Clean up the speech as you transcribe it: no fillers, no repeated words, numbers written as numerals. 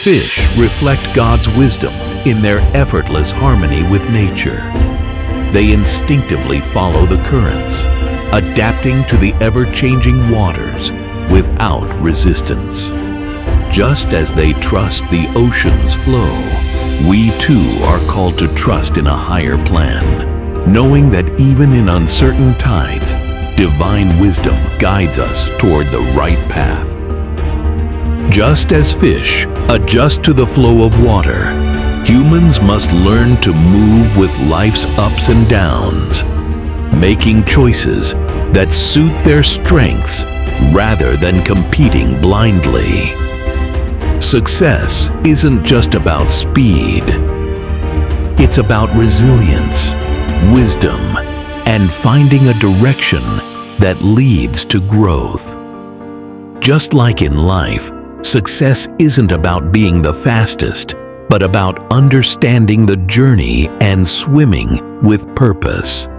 Fish reflect God's wisdom in their effortless harmony with nature. They instinctively follow the currents, adapting to the ever-changing waters without resistance. Just as they trust the ocean's flow, we too are called to trust in a higher plan, knowing that even in uncertain tides, divine wisdom guides us toward the right path. Just as fish adjust to the flow of water, humans must learn to move with life's ups and downs, making choices that suit their strengths rather than competing blindly. Success isn't just about speed. It's about resilience, wisdom, and finding a direction that leads to growth. Just like in life, success isn't about being the fastest, but about understanding the journey and swimming with purpose.